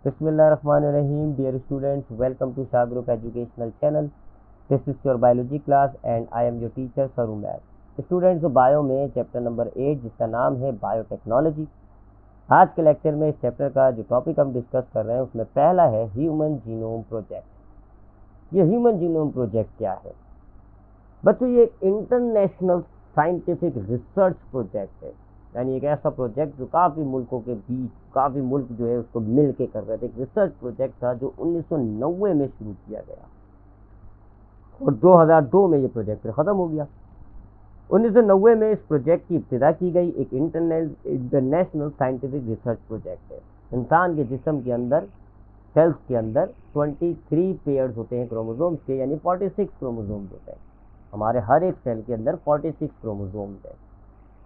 Bismillahirrahmanirrahim. Dear students, welcome to Shah Group Educational Channel. This is your biology class and I am your teacher Saru Math. Students, bio में chapter number 8 जिसका नाम है biotechnology. आज के lecture में इस chapter का जो टॉपिक हम डिस्कस कर रहे हैं उसमें पहला है ह्यूमन जीनोम प्रोजेक्ट। ये ह्यूमन जीनोम प्रोजेक्ट क्या है बच्चों? ये एक इंटरनेशनल साइंटिफिक रिसर्च प्रोजेक्ट है, यानी एक ऐसा प्रोजेक्ट जो काफ़ी मुल्कों के बीच काफ़ी मुल्क जो है उसको मिल के कर रहे थे। एक रिसर्च प्रोजेक्ट था जो 1990 में शुरू किया गया और 2002 में ये प्रोजेक्ट ख़त्म हो गया। 1990 में इस प्रोजेक्ट की इब्तिदा की गई। एक इंटरनेशनल साइंटिफिक रिसर्च प्रोजेक्ट है। इंसान के जिस्म के अंदर, सेल्स के अंदर 23 पेयर्स होते हैं क्रोमोसोम्स के, यानी 46 क्रोमोसोम्स होते हैं। हमारे हर एक सेल के अंदर 46 क्रोमोसोम्स हैं।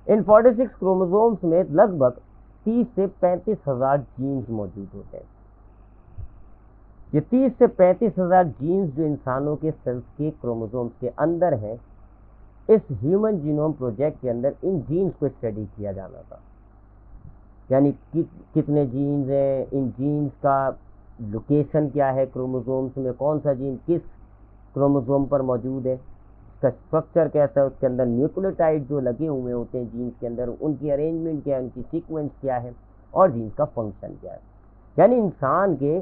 इन 46 क्रोमोसोम्स में लगभग 30 से 35 हज़ार जीन्स मौजूद होते हैं। ये 30 से 35 हज़ार जीन्स जो इंसानों के सेल्स के क्रोमोसोम्स के अंदर हैं, इस ह्यूमन जीनोम प्रोजेक्ट के अंदर इन जीन्स को स्टडी किया जाना था। यानी कितने जीन्स हैं, इन जीन्स का लोकेशन क्या है, क्रोमोसोम्स में कौन सा जीन किस क्रोमोसोम पर मौजूद है, उसका स्ट्रक्चर कैसा है, उसके अंदर न्यूक्लियोटाइड जो लगे हुए होते हैं जीन्स के अंदर, उनकी अरेंजमेंट क्या है, उनकी सीक्वेंस क्या है और जीन्स का फंक्शन क्या है। यानी इंसान के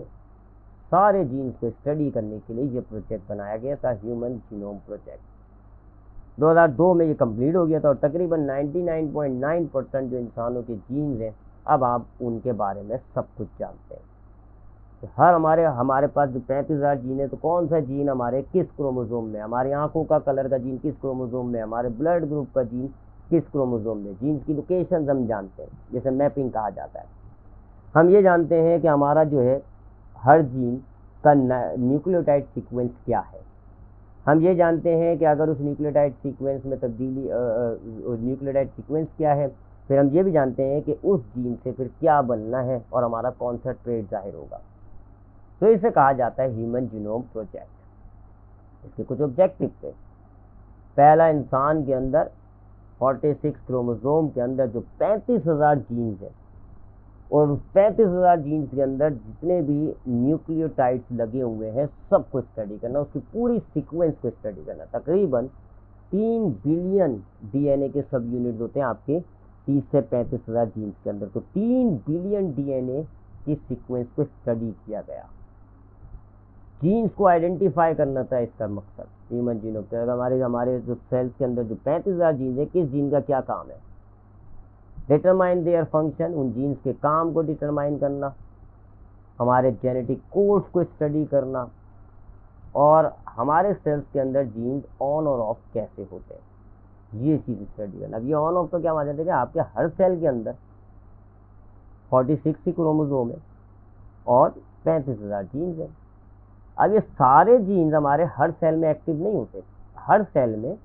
सारे जीन्स को स्टडी करने के लिए ये प्रोजेक्ट बनाया गया था, ह्यूमन जीनोम प्रोजेक्ट। 2002 में ये कंप्लीट हो गया था और तकरीबन 99.9% जो इंसानों के जीन्स हैं, अब आप उनके बारे में सब कुछ जानते हैं। तो हमारे पास जो 35,000 जीन है, तो कौन सा जीन हमारे किस क्रोमोसोम में, हमारी आंखों का कलर का जीन किस क्रोमोसोम में, हमारे ब्लड ग्रुप का जीन किस क्रोमोसोम में, जीन्स की लोकेशन हम जानते हैं, जैसे मैपिंग कहा जाता है। हम ये जानते हैं कि हमारा जो है हर जीन का न्यूक्लियोटाइड सीक्वेंस क्या है। हम ये जानते हैं कि अगर उस न्यूक्लियोटाइड सीक्वेंस में तब्दीली न्यूक्लियोटाइड सीक्वेंस क्या है। फिर हम ये भी जानते हैं कि उस जीन से फिर क्या बनना है और हमारा कौन सा ट्रेट जाहिर होगा। तो इसे कहा जाता है ह्यूमन जीनोम प्रोजेक्ट। इसके कुछ ऑब्जेक्टिव थे। पहला, इंसान के अंदर 46 क्रोमोसोम के अंदर जो 35,000 जीन्स हैं और उस 35,000 जीन्स के अंदर जितने भी न्यूक्लियोटाइड्स लगे हुए हैं सबको स्टडी करना, उसकी पूरी सीक्वेंस को स्टडी करना। तकरीबन 3 बिलियन डीएनए के सब यूनिट्स होते हैं आपके 30 से 35,000 जीन्स के अंदर। तो 3 बिलियन डीएनए की सीक्वेंस को स्टडी किया गया। जीन्स को आइडेंटिफाई करना था इसका मकसद ह्यूमन जीनोम का। हमारे जो सेल्स के अंदर जो 35,000 जीन्स है, किस जीन का क्या काम है, डिटरमाइन देयर फंक्शन, उन जीन्स के काम को डिटरमाइन करना, हमारे जेनेटिक कोड्स को स्टडी करना और हमारे सेल्स के अंदर जीन्स ऑन और ऑफ कैसे होते हैं, ये चीज़ स्टडी करना। अब ये ऑन ऑफ तो क्या माना जाता है कि आपके हर सेल के अंदर 46 क्रोमोसोम है और 35,000 जीन्स है। अब ये सारे जीन्स हमारे हर सेल में एक्टिव नहीं होते। हर सेल में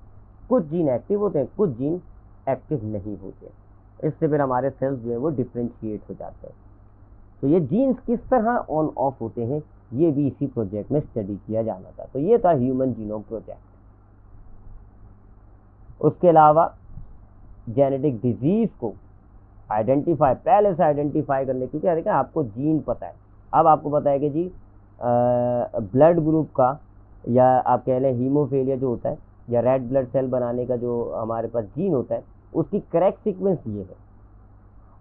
कुछ जीन एक्टिव होते हैं, कुछ जीन एक्टिव नहीं होते। इससे फिर हमारे सेल्स जो है वो डिफ्रेंशिएट हो जाते हैं। तो ये जीन्स किस तरह ऑन ऑफ होते हैं, ये भी इसी प्रोजेक्ट में स्टडी किया जाना था। तो ये था ह्यूमन जीनोम प्रोजेक्ट। उसके अलावा जेनेटिक डिजीज को आइडेंटिफाई, पहले से आइडेंटिफाई करने, क्योंकि देखिए आपको जीन पता है। अब आपको पता है कि जी ब्लड ग्रुप का, या आप कह लें हीमोफीलिया जो होता है, या रेड ब्लड सेल बनाने का जो हमारे पास जीन होता है, उसकी करेक्ट सीक्वेंस ये है।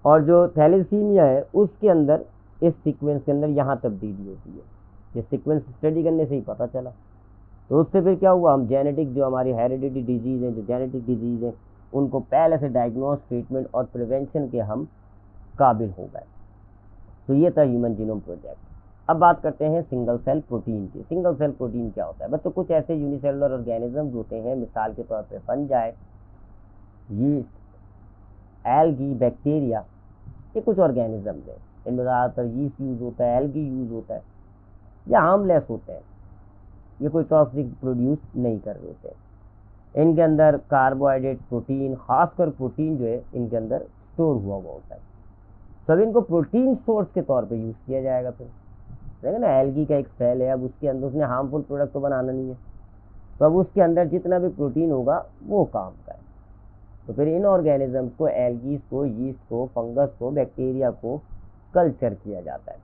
और जो थैलेसीमिया है उसके अंदर, इस सीक्वेंस के अंदर यहाँ तब्दीली होती है। ये सीक्वेंस स्टडी करने से ही पता चला। तो उससे फिर क्या हुआ, हम जेनेटिक जो हमारी हेरिडिटी डिजीज़ हैं, जो जेनेटिक डिजीज़ हैं, उनको पहले से डायग्नोस, ट्रीटमेंट और प्रिवेंशन के हम काबिल हो गए। तो ये था ह्यूमन जीनोम प्रोजेक्ट। अब बात करते हैं सिंगल सेल प्रोटीन की। सिंगल सेल प्रोटीन क्या होता है? बस तो कुछ ऐसे यूनिसेलुलर ऑर्गेनिजम्स होते हैं, मिसाल के तौर पे फंजाई, यीस्ट, एल्गी, बैक्टीरिया, ये कुछ ऑर्गेनिजम्स हैं। इनमें ज़्यादातर यीस्ट यूज़ होता है, एल्गी यूज़ होता है, या हार्मलेस होते हैं, ये कोई टॉक्सिक प्रोड्यूस नहीं कर रहे होते। इनके अंदर कार्बोहाइड्रेट, प्रोटीन, खासकर प्रोटीन जो है इनके अंदर स्टोर हुआ होता है। तब इनको प्रोटीन सोर्स के तौर पे यूज़ किया जाएगा। फिर देखिए ना, एल्गी का एक सेल है, अब उसके अंदर उसने हार्मफुल प्रोडक्ट तो बनाना नहीं है, तो अब उसके अंदर जितना भी प्रोटीन होगा वो काम का है। तो फिर इन ऑर्गेनिजम्स को, एल्गीज को, यीस्ट को, फंगस को, बैक्टीरिया को कल्चर किया जाता है।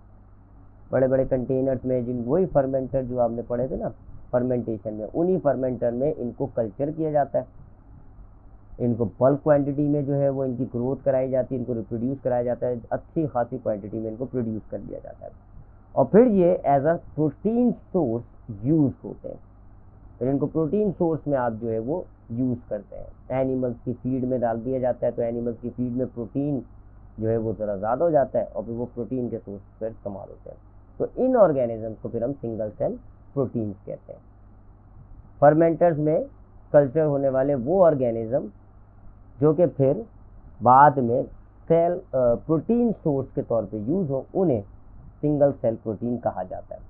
बड़े बड़े कंटेनर्स में, जिन वही फर्मेंटर जो आपने पढ़े थे ना फर्मेंटेशन में, उन्हीं फर्मेंटर में इनको कल्चर किया जाता है। इनको बल्क क्वांटिटी में जो है वो इनकी ग्रोथ कराई जाती है, इनको रिप्रोड्यूस कराया जाता है, अच्छी खासी क्वांटिटी में इनको प्रोड्यूस कर लिया जाता है और फिर ये as a protein source use होते हैं। फिर इनको प्रोटीन सोर्स में आप जो है वो यूज़ करते हैं। एनिमल्स की फीड में डाल दिया जाता है तो एनिमल्स की फीड में प्रोटीन जो है वो ज़रा ज़्यादा हो जाता है और फिर वो प्रोटीन के सोर्स पर इस्तेमाल होते हैं। तो इन ऑर्गेनिजम्स को फिर हम सिंगल सेल प्रोटीन्स कहते हैं। फर्मेंटर्स में कल्चर होने वाले वो ऑर्गेनिज्म जो कि फिर बाद में सेल प्रोटीन सोर्स के तौर पे यूज़ हो, उन्हें सिंगल सेल प्रोटीन कहा जाता है।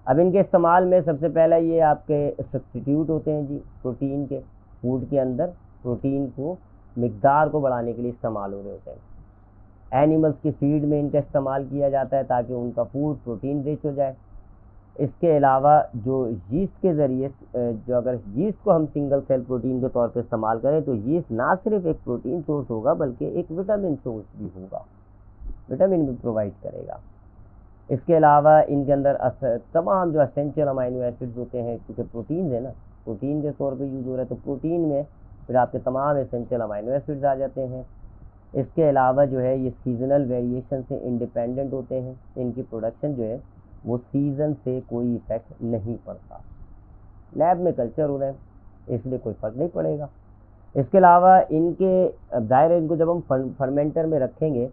अब इनके इस्तेमाल में सबसे पहला ये आपके सब्स्टिट्यूट होते हैं जी प्रोटीन के, फूड के अंदर प्रोटीन को मिकदार को बढ़ाने के लिए इस्तेमाल हो रहे होते हैं। एनिमल्स की फीड में इनका इस्तेमाल किया जाता है ताकि उनका फूड प्रोटीन रिच हो जाए। इसके अलावा जो यीस्ट के ज़रिए जो अगर यीस्ट को हम सिंगल सेल प्रोटीन के तौर पे इस्तेमाल करें तो यीस्ट ना सिर्फ एक प्रोटीन सोर्स होगा बल्कि एक विटामिन सोर्स भी होगा, विटामिन भी प्रोवाइड करेगा। इसके अलावा इनके अंदर तमाम जो एसेंशियल अमाइनो एसिड्स होते हैं, क्योंकि प्रोटीन है ना, प्रोटीन के तौर पे यूज़ हो रहा है तो प्रोटीन में फिर आपके तमाम एसेंशियल अमाइनो एसिड्स आ जाते हैं। इसके अलावा जो है ये सीजनल वेरिएशन से इंडिपेंडेंट होते हैं, इनकी प्रोडक्शन जो है वो सीज़न से कोई इफेक्ट नहीं पड़ता। लैब में कल्चर हो रहे हैं इसलिए कोई फ़र्क नहीं पड़ेगा। इसके अलावा इनके दायरे, इनको जब हम फर्मेंटर में रखेंगे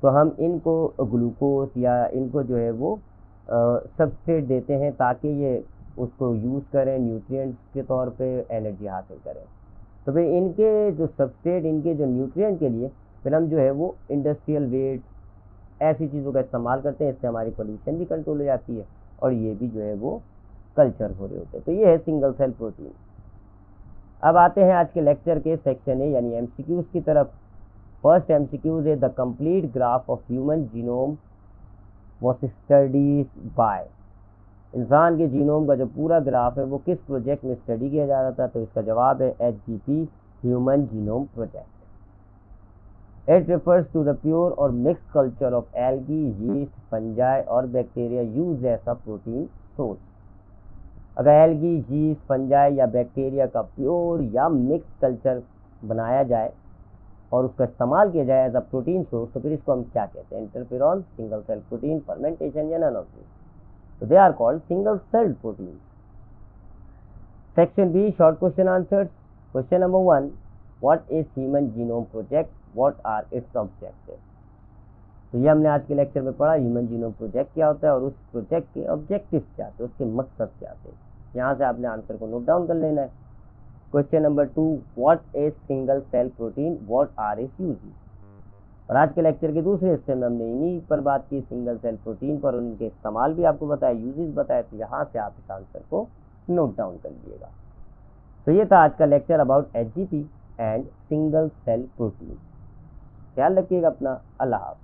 तो हम इनको ग्लूकोज या इनको जो है वो सबस्ट्रेट देते हैं ताकि ये उसको यूज़ करें न्यूट्रिएंट्स के तौर पे एनर्जी हासिल करें। तो फिर इनके जो सबस्ट्रेट, इनके जो न्यूट्रिएंट के लिए फिर हम जो है वो इंडस्ट्रियल वेट ऐसी चीज़ों का इस्तेमाल करते हैं। इससे हमारी पोल्यूशन भी कंट्रोल हो जाती है और ये भी जो है वो कल्चर हो रहे होते हैं। तो ये है सिंगल सेल प्रोटीन। अब आते हैं आज के लेक्चर के सेक्शन ए यानी एमसीक्यूज़ की तरफ। फर्स्ट एमसीक्यूज है the complete graph of human genome was studies by. इंसान के जीनोम का जो पूरा ग्राफ है वो किस प्रोजेक्ट में स्टडी किया जा रहा था? तो इसका जवाब है HGP human genome project. It refers to the pure और mix culture of algae, yeast, fungi और bacteria use as a protein source. अगर एल्गी, यीस्ट, फंजाई या बैक्टीरिया का प्योर या मिक्स कल्चर बनाया जाए और उसका इस्तेमाल किया जाए एज अ प्रोटीन सोर्स तो फिर इसको हम क्या कहते हैं? Interferon, single cell protein, fermentation या नन ऑफ दिस। तो they are called single cell protein. Section B short question answers. Question number 1, what is human genome project, what are its objective. तो ये हमने आज के लेक्चर में पढ़ा human genome project क्या होता है और उस प्रोजेक्ट के ऑब्जेक्टिव क्या थे, उसके मकसद क्या थे। यहाँ से आपने आंसर को नोट डाउन कर लेना है। Question number 2, what is single cell protein, what are its uses. और आज के लेक्चर के दूसरे हिस्से में हमने इन्हीं पर बात की, सिंगल सेल प्रोटीन पर, उनके इस्तेमाल भी आपको बताया, यूजेस बताया। तो यहाँ से आप इस आंसर को नोट डाउन कर लीजिएगा। तो ये था आज का lecture about HGP and single cell protein. ख्याल रखिएगा अपना। अल्लाह हाफ़िज़।